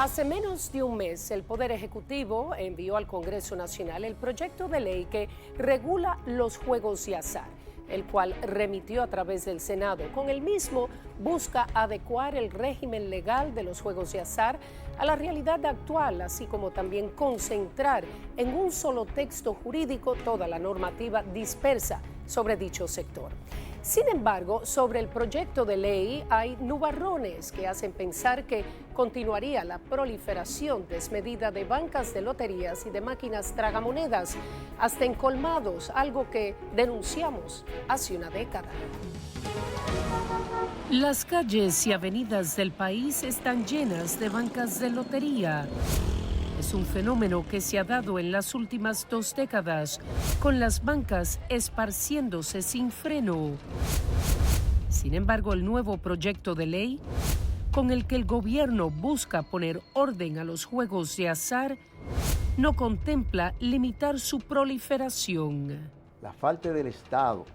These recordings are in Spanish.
Hace menos de un mes, el Poder Ejecutivo envió al Congreso Nacional el proyecto de ley que regula los juegos de azar, el cual remitió a través del Senado. Con el mismo, busca adecuar el régimen legal de los juegos de azar a la realidad actual, así como también concentrar en un solo texto jurídico toda la normativa dispersa sobre dicho sector. Sin embargo, sobre el proyecto de ley hay nubarrones que hacen pensar que continuaría la proliferación desmedida de bancas de loterías y de máquinas tragamonedas, hasta en colmados, algo que denunciamos hace una década. Las calles y avenidas del país están llenas de bancas de lotería. Es un fenómeno que se ha dado en las últimas 2 décadas, con las bancas esparciéndose sin freno. Sin embargo, el nuevo proyecto de ley, con el que el gobierno busca poner orden a los juegos de azar, no contempla limitar su proliferación. La falta del Estado,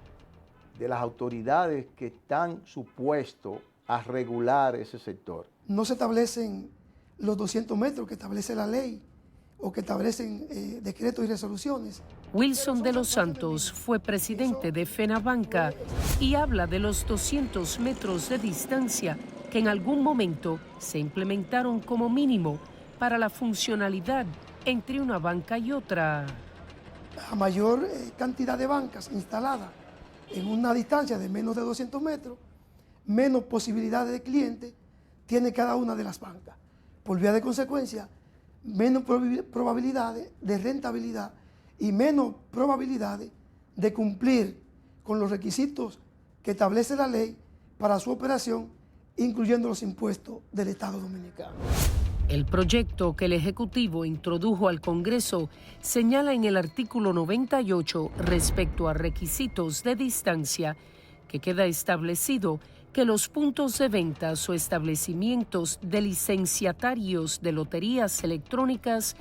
de las autoridades que están supuestos a regular ese sector. No se establecen los 200 metros que establece la ley o que establecen decretos y resoluciones. Wilson de los Santos fue presidente de FENABANCA y habla de los 200 metros de distancia que en algún momento se implementaron como mínimo para la funcionalidad entre una banca y otra. A mayor cantidad de bancas instaladas en una distancia de menos de 200 metros, menos posibilidades de clientes tiene cada una de las bancas. Por vía de consecuencia, menos probabilidades de rentabilidad y menos probabilidades de cumplir con los requisitos que establece la ley para su operación, incluyendo los impuestos del Estado Dominicano. El proyecto que el Ejecutivo introdujo al Congreso señala en el artículo 98 respecto a requisitos de distancia que queda establecido que los puntos de ventas o establecimientos de licenciatarios de loterías electrónicas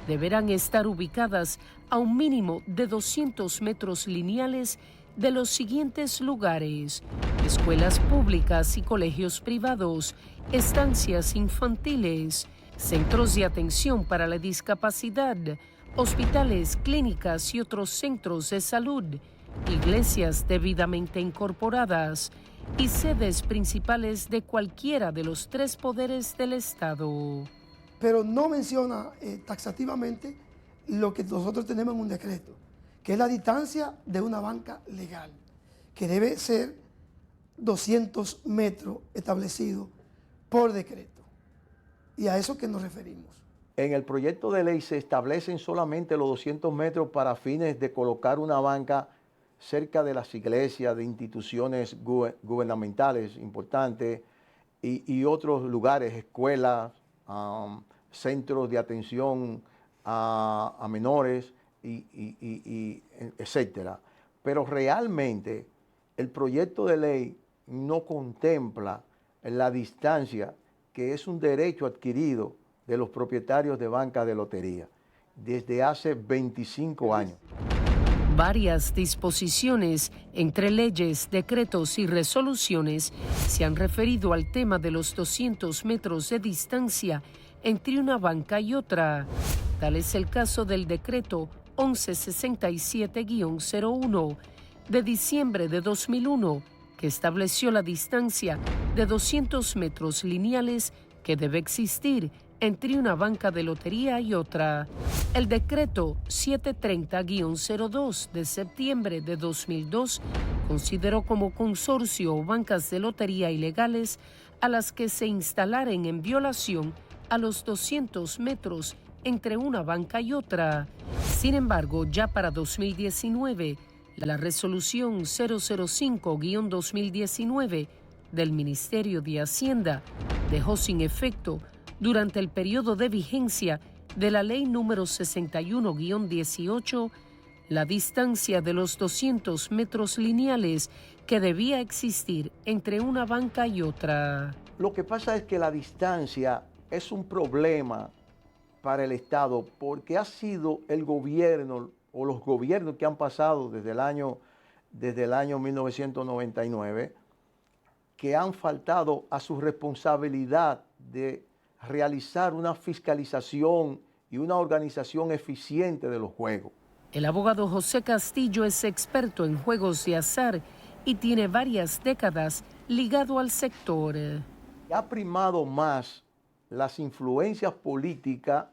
deberán estar ubicadas a un mínimo de 200 metros lineales de los siguientes lugares: escuelas públicas y colegios privados, estancias infantiles, centros de atención para la discapacidad, hospitales, clínicas y otros centros de salud, iglesias debidamente incorporadas y sedes principales de cualquiera de los 3 poderes del Estado. Pero no menciona taxativamente lo que nosotros tenemos en un decreto, que es la distancia de una banca legal, que debe ser 200 metros establecido por decreto. Y a eso que nos referimos. En el proyecto de ley se establecen solamente los 200 metros para fines de colocar una banca cerca de las iglesias, de instituciones gubernamentales importantes y otros lugares, escuelas, centros de atención a menores, etcétera. Pero realmente el proyecto de ley no contempla la distancia, que es un derecho adquirido de los propietarios de bancas de lotería desde hace 25 años. Varias disposiciones, entre leyes, decretos y resoluciones, se han referido al tema de los 200 metros de distancia entre una banca y otra. Tal es el caso del decreto 1167-01 de diciembre de 2001, que estableció la distancia de 200 metros lineales que debe existir entre una banca de lotería y otra. El decreto 730-02 de septiembre de 2002 consideró como consorcio o bancas de lotería ilegales a las que se instalaren en violación a los 200 metros entre una banca y otra. Sin embargo, ya para 2019, la resolución 005-2019 del Ministerio de Hacienda dejó sin efecto durante el periodo de vigencia de la Ley número 61-18 la distancia de los 200 metros lineales que debía existir entre una banca y otra. Lo que pasa es que la distancia es un problema para el Estado porque ha sido el gobierno o los gobiernos que han pasado desde el año 1999 que han faltado a su responsabilidad de realizar una fiscalización y una organización eficiente de los juegos. El abogado José Castillo es experto en juegos de azar y tiene varias décadas ligado al sector. Ha primado más las influencias políticas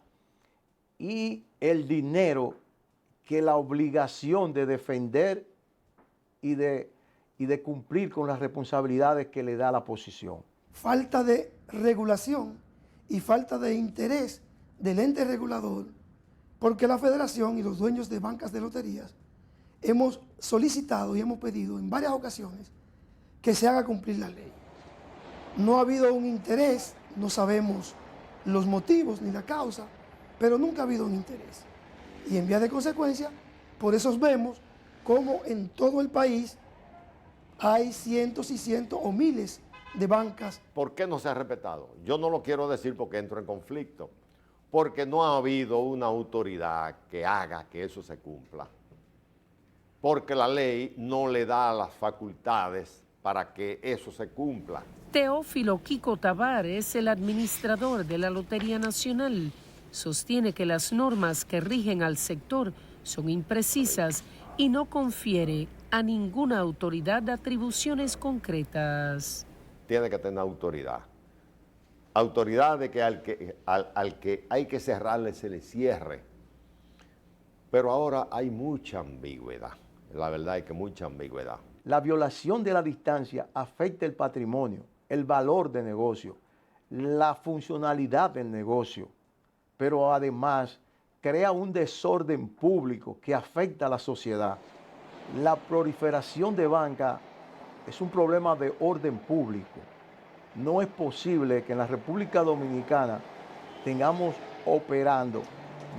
y el dinero que la obligación de defender y de cumplir con las responsabilidades que le da la posición. Falta de regulación y falta de interés del ente regulador, porque la federación y los dueños de bancas de loterías hemos solicitado y hemos pedido en varias ocasiones que se haga cumplir la ley. No ha habido un interés, no sabemos los motivos ni la causa, pero nunca ha habido un interés. Y en vía de consecuencia, por eso vemos cómo en todo el país hay cientos y cientos o miles de bancas. ¿Por qué no se ha respetado? Yo no lo quiero decir porque entro en conflicto, porque no ha habido una autoridad que haga que eso se cumpla, porque la ley no le da las facultades para que eso se cumpla. Teófilo Kiko Tabar es el administrador de la Lotería Nacional. Sostiene que las normas que rigen al sector son imprecisas y no confiere a ninguna autoridad atribuciones concretas. Tiene que tener autoridad. Autoridad de que al que hay que cerrarle, se le cierre. Pero ahora hay mucha ambigüedad. La verdad es que mucha ambigüedad. La violación de la distancia afecta el patrimonio, el valor de negocio, la funcionalidad del negocio, pero además crea un desorden público que afecta a la sociedad. La proliferación de banca es un problema de orden público. No es posible que en la República Dominicana tengamos operando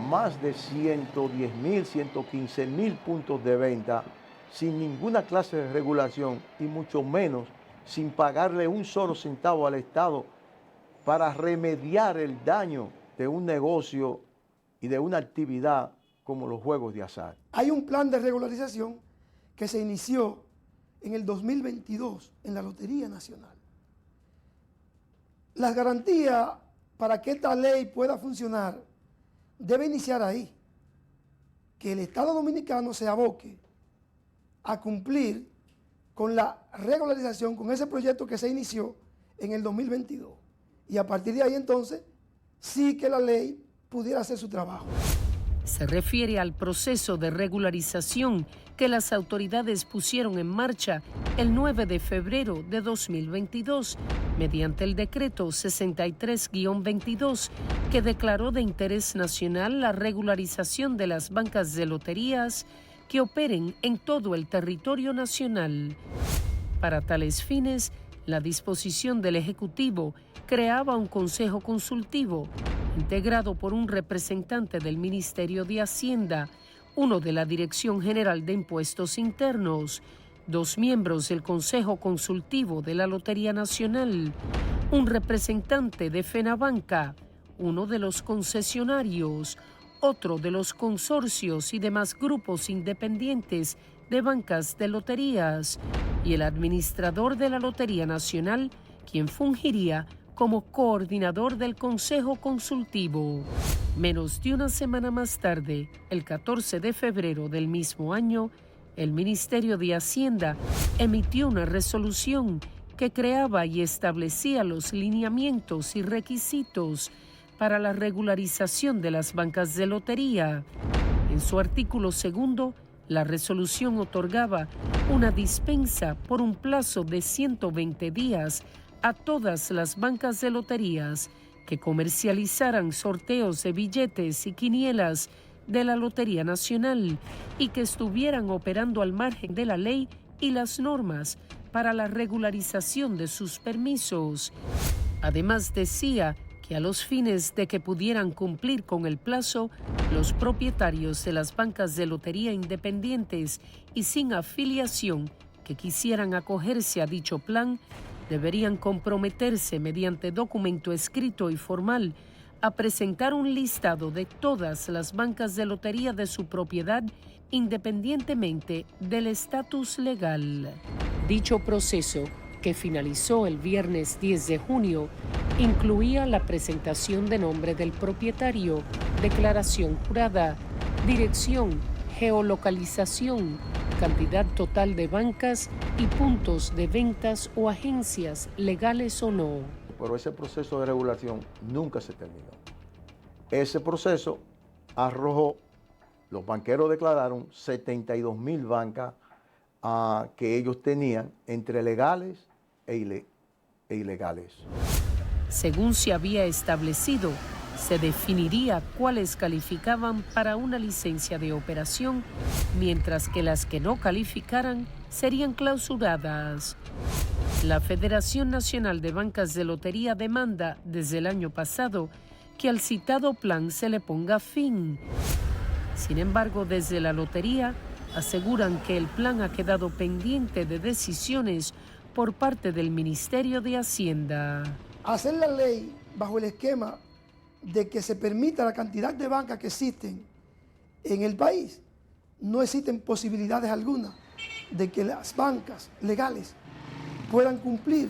más de 110.000, 115.000 puntos de venta sin ninguna clase de regulación y mucho menos sin pagarle un solo centavo al Estado para remediar el daño de un negocio y de una actividad como los juegos de azar. Hay un plan de regularización que se inició en el 2022 en la Lotería Nacional. Las garantías para que esta ley pueda funcionar debe iniciar ahí, que el Estado Dominicano se aboque a cumplir con la regularización, con ese proyecto que se inició en el 2022. Y a partir de ahí entonces, sí que la ley pudiera hacer su trabajo. Se refiere al proceso de regularización que las autoridades pusieron en marcha el 9 de febrero de 2022 mediante el decreto 63-22 que declaró de interés nacional la regularización de las bancas de loterías que operen en todo el territorio nacional. Para tales fines, la disposición del Ejecutivo creaba un consejo consultivo integrado por un representante del Ministerio de Hacienda, uno de la Dirección General de Impuestos Internos, 2 miembros del Consejo Consultivo de la Lotería Nacional, un representante de FENABANCA, uno de los concesionarios, otro de los consorcios y demás grupos independientes de bancas de loterías, y el administrador de la Lotería Nacional, quien fungiría como coordinador del Consejo Consultivo. Menos de una semana más tarde, el 14 de febrero del mismo año, el Ministerio de Hacienda emitió una resolución que creaba y establecía los lineamientos y requisitos para la regularización de las bancas de lotería. En su artículo 2, la resolución otorgaba una dispensa por un plazo de 120 días a todas las bancas de loterías que comercializaran sorteos de billetes y quinielas de la Lotería Nacional y que estuvieran operando al margen de la ley y las normas para la regularización de sus permisos. Además, decía que a los fines de que pudieran cumplir con el plazo, los propietarios de las bancas de lotería independientes y sin afiliación que quisieran acogerse a dicho plan deberían comprometerse mediante documento escrito y formal a presentar un listado de todas las bancas de lotería de su propiedad independientemente del estatus legal. Dicho proceso que finalizó el viernes 10 de junio, incluía la presentación de nombre del propietario, declaración jurada, dirección, geolocalización, cantidad total de bancas y puntos de ventas o agencias, legales o no. Pero ese proceso de regulación nunca se terminó. Ese proceso arrojó, los banqueros declararon 72,000 bancas que ellos tenían entre legales e ilegales. Según se había establecido, se definiría cuáles calificaban para una licencia de operación, mientras que las que no calificaran serían clausuradas. La Federación Nacional de Bancas de Lotería demanda desde el año pasado que al citado plan se le ponga fin. Sin embargo, desde la lotería aseguran que el plan ha quedado pendiente de decisiones por parte del Ministerio de Hacienda. Hacer la ley bajo el esquema de que se permita la cantidad de bancas que existen en el país, no existen posibilidades algunas de que las bancas legales puedan cumplir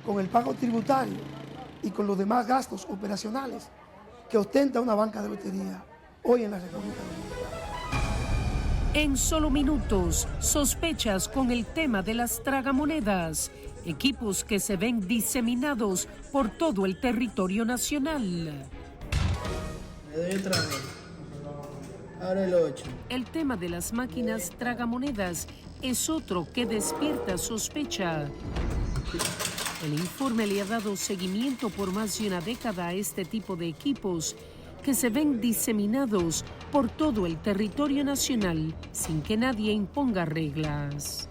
con el pago tributario y con los demás gastos operacionales que ostenta una banca de lotería hoy en la República Dominicana. En solo minutos, sospechas con el tema de las tragamonedas, equipos que se ven diseminados por todo el territorio nacional. Le doy otra vez. Ahora el 8. El tema de las máquinas tragamonedas es otro que despierta sospecha. El informe le ha dado seguimiento por más de una década a este tipo de equipos que se ven diseminados por todo el territorio nacional sin que nadie imponga reglas.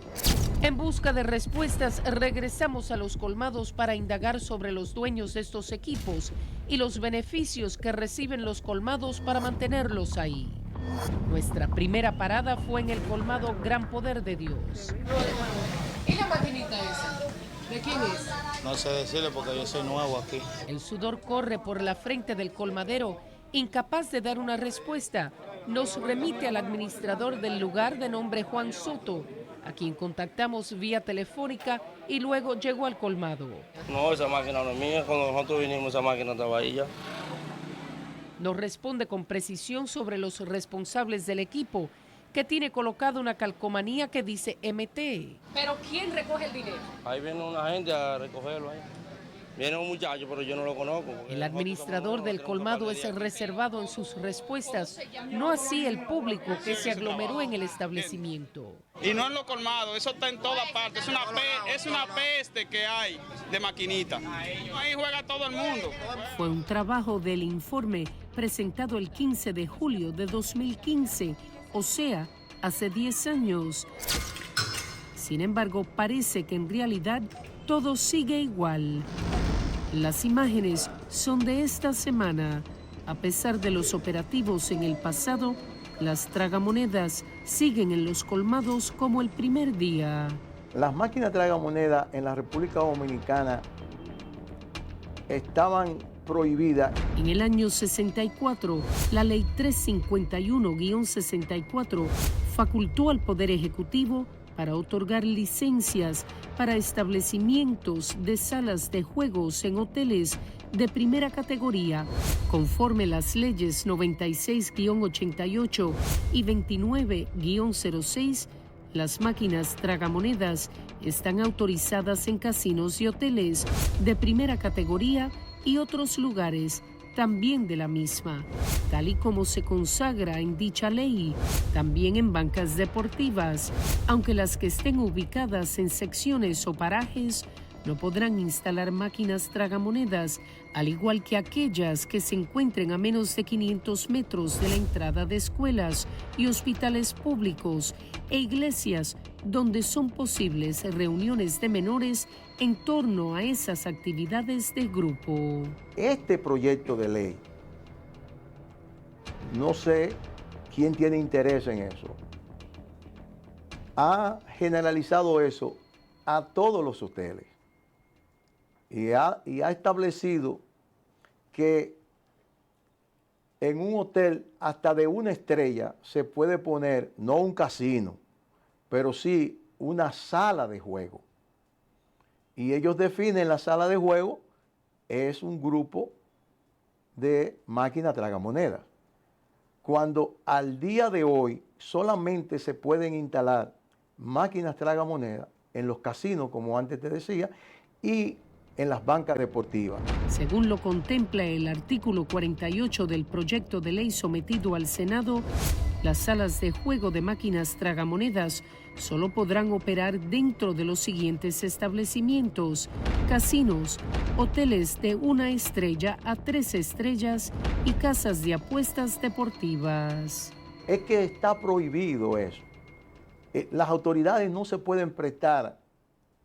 En busca de respuestas, regresamos a los colmados para indagar sobre los dueños de estos equipos y los beneficios que reciben los colmados para mantenerlos ahí. Nuestra primera parada fue en el colmado Gran Poder de Dios. ¿Y la maquinita esa? ¿De quién es? No sé decirle porque yo soy nuevo aquí. El sudor corre por la frente del colmadero, incapaz de dar una respuesta. Nos remite al administrador del lugar de nombre Juan Soto, a quien contactamos vía telefónica y luego llegó al colmado. No, esa máquina no es mía. Cuando nosotros vinimos, esa máquina estaba ahí ya. Nos responde con precisión sobre los responsables del equipo, que tiene colocado una calcomanía que dice MT. ¿Pero quién recoge el dinero? Ahí viene una gente a recogerlo ahí. Viene un muchacho, pero yo no lo conozco. El administrador del colmado es reservado en sus respuestas, no así el público que se aglomeró en el establecimiento. Y no en lo colmado, eso está en todas partes, es una peste que hay de maquinita. Ahí juega todo el mundo. Fue un trabajo del informe presentado el 15 de julio de 2015, o sea, hace 10 años. Sin embargo, parece que en realidad todo sigue igual. Las imágenes son de esta semana. A pesar de los operativos en el pasado, las tragamonedas siguen en los colmados como el primer día. Las máquinas tragamonedas en la República Dominicana estaban prohibidas. En el año 64, la Ley 351-64 facultó al Poder Ejecutivo para otorgar licencias para establecimientos de salas de juegos en hoteles de primera categoría, conforme las leyes 96-88 y 29-06. Las máquinas tragamonedas están autorizadas en casinos y hoteles de primera categoría y otros lugares también de la misma, tal y como se consagra en dicha ley, también en bancas deportivas, aunque las que estén ubicadas en secciones o parajes no podrán instalar máquinas tragamonedas, al igual que aquellas que se encuentren a menos de 500 metros de la entrada de escuelas y hospitales públicos e iglesias donde son posibles reuniones de menores en torno a esas actividades de grupo. Este proyecto de ley, no sé quién tiene interés en eso, ha generalizado eso a todos los hoteles y ha establecido que en un hotel hasta de una estrella se puede poner, no un casino, pero sí una sala de juego. Y ellos definen la sala de juego, es un grupo de máquinas tragamonedas. Cuando al día de hoy solamente se pueden instalar máquinas tragamonedas en los casinos, como antes te decía, y en las bancas deportivas. Según lo contempla el artículo 48 del proyecto de ley sometido al Senado, las salas de juego de máquinas tragamonedas solo podrán operar dentro de los siguientes establecimientos: casinos, hoteles de 1 estrella a 3 estrellas y casas de apuestas deportivas. Es que está prohibido eso. Las autoridades no se pueden prestar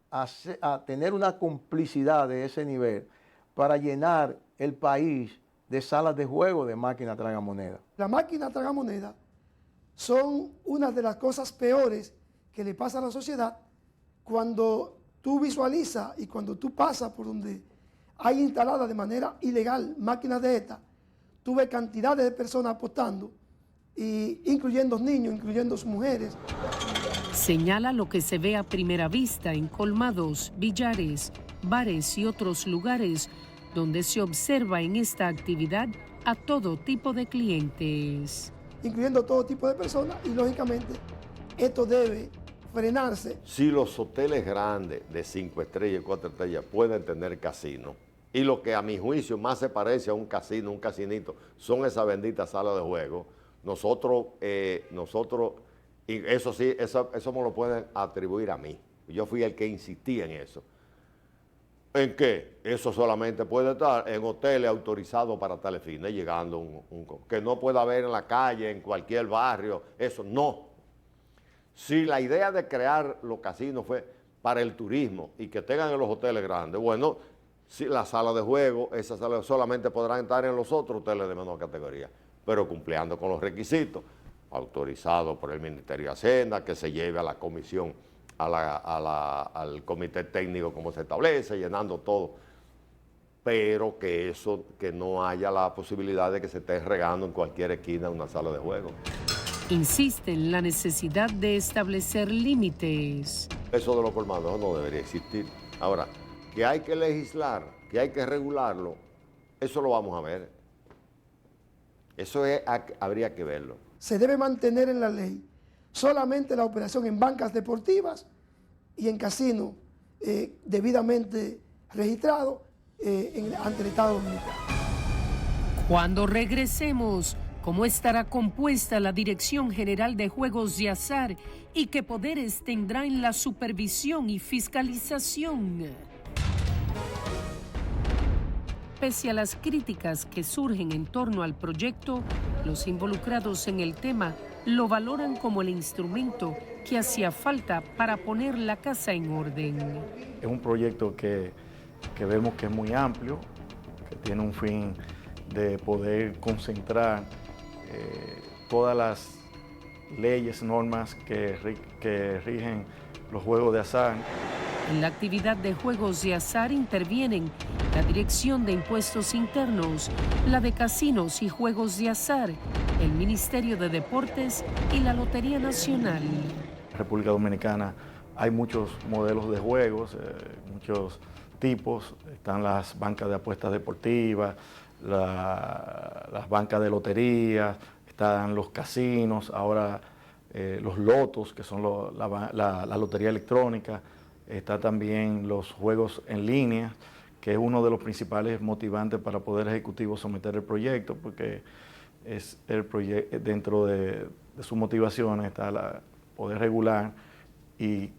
a tener una complicidad de ese nivel para llenar el país de salas de juego de máquinas tragamonedas. Las máquinas tragamonedas son una de las cosas peores que le pasa a la sociedad cuando tú visualizas y cuando tú pasas por donde hay instaladas de manera ilegal máquinas de estas. Tú ves cantidades de personas apostando, incluyendo niños, incluyendo mujeres. Señala lo que se ve a primera vista en colmados, billares, bares y otros lugares donde se observa en esta actividad a todo tipo de clientes. Incluyendo todo tipo de personas, y lógicamente esto debe frenarse. Si los hoteles grandes de 5 estrellas y 4 estrellas pueden tener casino, y lo que a mi juicio más se parece a un casino, un casinito, son esas benditas salas de juego, nosotros, y eso sí, eso me lo pueden atribuir a mí. Yo fui el que insistí en eso. ¿En qué? Eso solamente puede estar en hoteles autorizados para tales fines, llegando que no pueda haber en la calle, en cualquier barrio, eso no. Si la idea de crear los casinos fue para el turismo y que tengan en los hoteles grandes, bueno, si la sala de juego, esas salas solamente podrán estar en los otros hoteles de menor categoría, pero cumpliendo con los requisitos, autorizado por el Ministerio de Hacienda, que se lleve a la comisión, al comité técnico como se establece, llenando todo, pero que no haya la posibilidad de que se esté regando en cualquier esquina una sala de juego. Insiste en la necesidad de establecer límites. Eso de los colmados no debería existir. Ahora, que hay que legislar, que hay que regularlo, eso lo vamos a ver. Eso habría que verlo. Se debe mantener en la ley solamente la operación en bancas deportivas y en casinos debidamente registrados ante el Estado Dominicano. Cuando regresemos, ¿cómo estará compuesta la Dirección General de Juegos de Azar y qué poderes tendrá en la supervisión y fiscalización? Pese a las críticas que surgen en torno al proyecto, los involucrados en el tema lo valoran como el instrumento que hacía falta para poner la casa en orden. Es un proyecto que vemos que es muy amplio, que tiene un fin de poder concentrar todas las leyes, normas que rigen los juegos de azar. En la actividad de juegos de azar intervienen la Dirección de Impuestos Internos, la de Casinos y Juegos de Azar, el Ministerio de Deportes y la Lotería Nacional. En República Dominicana hay muchos modelos de juegos, muchos tipos. Están las bancas de apuestas deportivas, las bancas de loterías, están los casinos, ahora los lotos, que son la lotería electrónica. Está también los juegos en línea, que es uno de los principales motivantes para poder Ejecutivo someter el proyecto, porque es dentro de sus motivaciones está poder regular y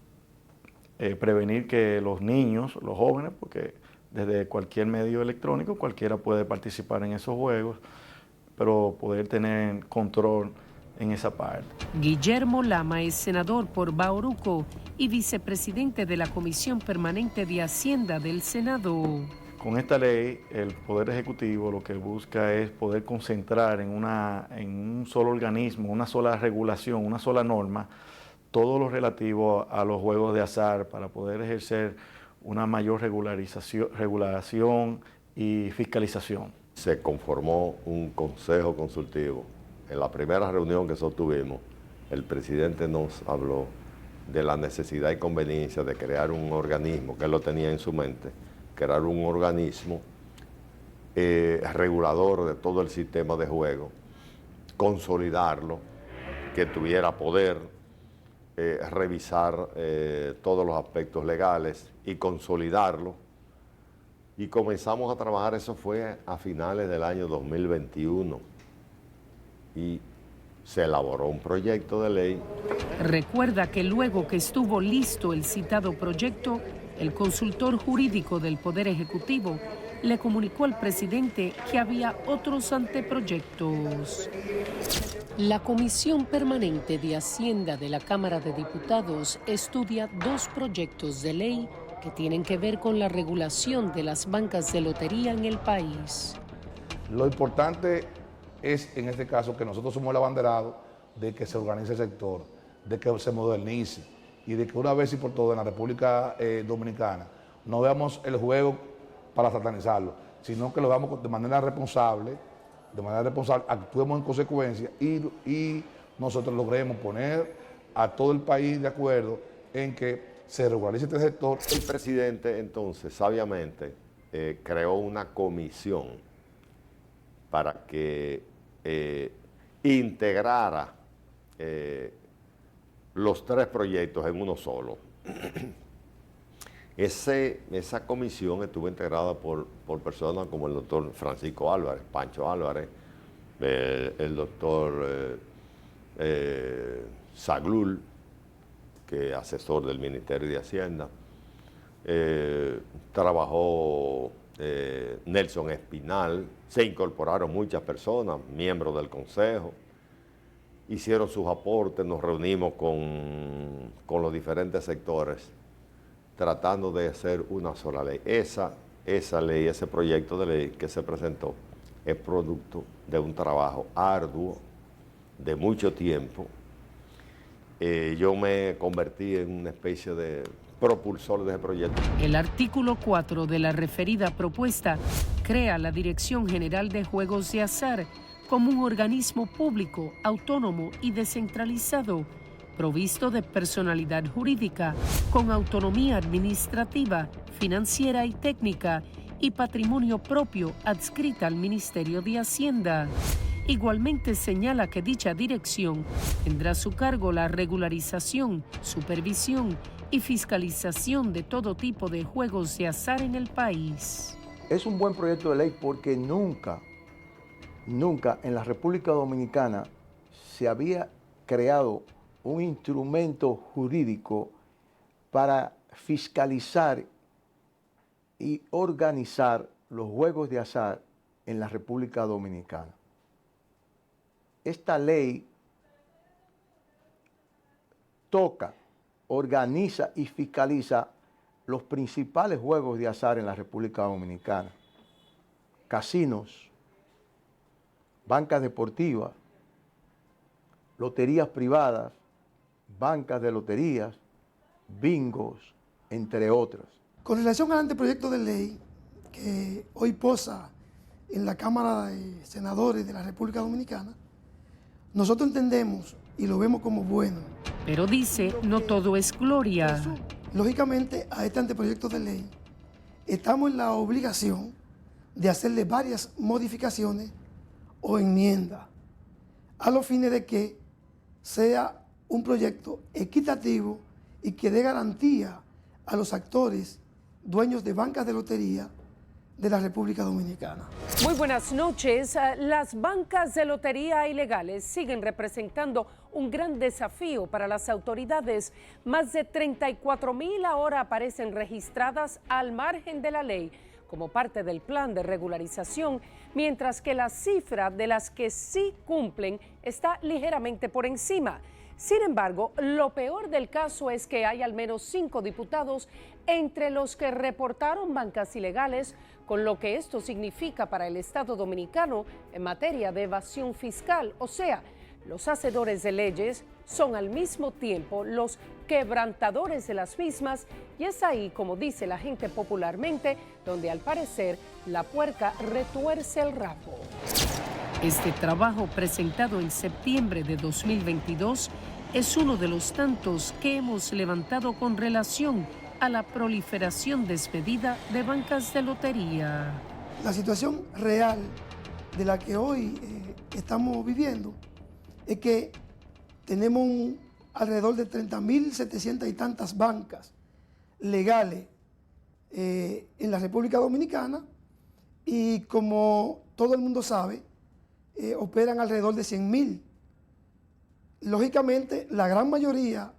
prevenir que los niños, los jóvenes, porque desde cualquier medio electrónico cualquiera puede participar en esos juegos, pero poder tener control en esa parte. Guillermo Lama es senador por Bauruco y vicepresidente de la Comisión Permanente de Hacienda del Senado. Con esta ley, el Poder Ejecutivo lo que busca es poder concentrar en un solo organismo, una sola regulación, una sola norma, todo lo relativo a los juegos de azar para poder ejercer una mayor regulación y fiscalización. Se conformó un consejo consultivo. En la primera reunión que sostuvimos, el presidente nos habló de la necesidad y conveniencia de crear un organismo, que él lo tenía en su mente, crear un organismo regulador de todo el sistema de juego, consolidarlo, que tuviera poder, revisar todos los aspectos legales y consolidarlo. Y comenzamos a trabajar, eso fue a finales del año 2021, y se elaboró un proyecto de ley. Recuerda que luego que estuvo listo el citado proyecto, el consultor jurídico del Poder Ejecutivo le comunicó al presidente que había otros anteproyectos. La Comisión Permanente de Hacienda de la Cámara de Diputados estudia 2 proyectos de ley que tienen que ver con la regulación de las bancas de lotería en el país. Lo importante es, en este caso, que nosotros somos el abanderado de que se organice el sector, de que se modernice y de que una vez y por todas en la República Dominicana no veamos el juego para satanizarlo, sino que lo veamos de manera responsable, actuemos en consecuencia y nosotros logremos poner a todo el país de acuerdo en que se regularice este sector. El presidente entonces sabiamente creó una comisión para que integrara los 3 proyectos en uno solo. Esa comisión estuvo integrada por personas como el doctor Francisco Álvarez, Pancho Álvarez, el doctor Zaglul, que es asesor del Ministerio de Hacienda, trabajó Nelson Espinal, se incorporaron muchas personas, miembros del Consejo, hicieron sus aportes, nos reunimos con los diferentes sectores, tratando de hacer una sola ley. Esa ley, ese proyecto de ley que se presentó, es producto de un trabajo arduo, de mucho tiempo. Yo me convertí en una especie de propulsor de ese proyecto. El artículo 4 de la referida propuesta crea la Dirección General de Juegos de Azar como un organismo público, autónomo y descentralizado, provisto de personalidad jurídica, con autonomía administrativa, financiera y técnica, y patrimonio propio adscrita al Ministerio de Hacienda. Igualmente señala que dicha dirección tendrá a su cargo la regularización, supervisión y fiscalización de todo tipo de juegos de azar en el país. Es un buen proyecto de ley porque nunca en la República Dominicana se había creado un instrumento jurídico para fiscalizar y organizar los juegos de azar en la República Dominicana. Esta ley toca, organiza y fiscaliza los principales juegos de azar en la República Dominicana: casinos, bancas deportivas, loterías privadas, bancas de loterías, bingos, entre otras. Con relación al anteproyecto de ley que hoy posa en la Cámara de Senadores de la República Dominicana, nosotros entendemos y lo vemos como bueno. Pero dice, no todo es gloria. Lógicamente, a este anteproyecto de ley estamos en la obligación de hacerle varias modificaciones o enmiendas a los fines de que sea un proyecto equitativo y que dé garantía a los actores dueños de bancas de lotería de la República Dominicana. Muy buenas noches. Las bancas de lotería ilegales siguen representando un gran desafío para las autoridades. Más de 34,000 ahora aparecen registradas al margen de la ley como parte del plan de regularización, mientras que la cifra de las que sí cumplen está ligeramente por encima. Sin embargo, lo peor del caso es que hay al menos 5 diputados entre los que reportaron bancas ilegales, con lo que esto significa para el Estado dominicano en materia de evasión fiscal. O sea, los hacedores de leyes son al mismo tiempo los quebrantadores de las mismas, y es ahí, como dice la gente popularmente, donde al parecer la puerca retuerce el rabo. Este trabajo, presentado en septiembre de 2022, es uno de los tantos que hemos levantado con relación a la proliferación desmedida de bancas de lotería. La situación real de la que hoy estamos viviendo es que tenemos alrededor de 30.700 y tantas bancas legales en la República Dominicana y, como todo el mundo sabe, operan alrededor de 100.000. Lógicamente, la gran mayoría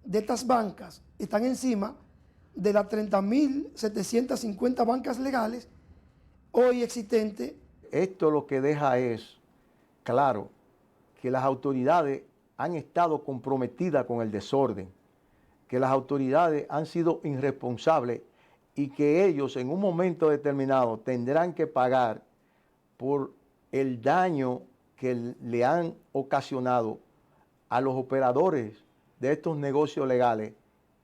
de estas bancas están encima de las 30.750 bancas legales hoy existentes. Esto lo que deja es claro que las autoridades han estado comprometidas con el desorden, que las autoridades han sido irresponsables y que ellos en un momento determinado tendrán que pagar por el daño que le han ocasionado a los operadores de estos negocios legales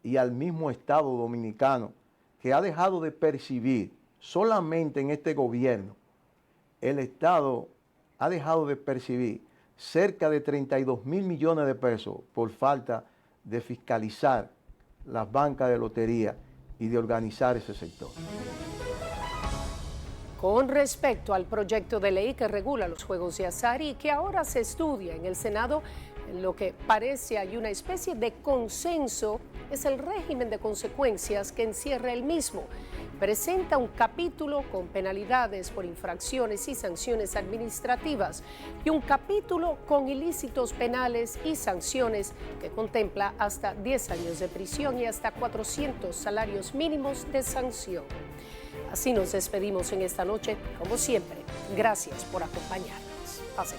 y al mismo Estado dominicano, que ha dejado de percibir solamente en este gobierno. El Estado ha dejado de percibir cerca de 32.000 millones de pesos por falta de fiscalizar las bancas de lotería y de organizar ese sector. Con respecto al proyecto de ley que regula los juegos de azar y que ahora se estudia en el Senado, en lo que parece hay una especie de consenso, es el régimen de consecuencias que encierra el mismo. Presenta un capítulo con penalidades por infracciones y sanciones administrativas y un capítulo con ilícitos penales y sanciones que contempla hasta 10 años de prisión y hasta 400 salarios mínimos de sanción. Así nos despedimos en esta noche. Como siempre, gracias por acompañarnos. Pasen.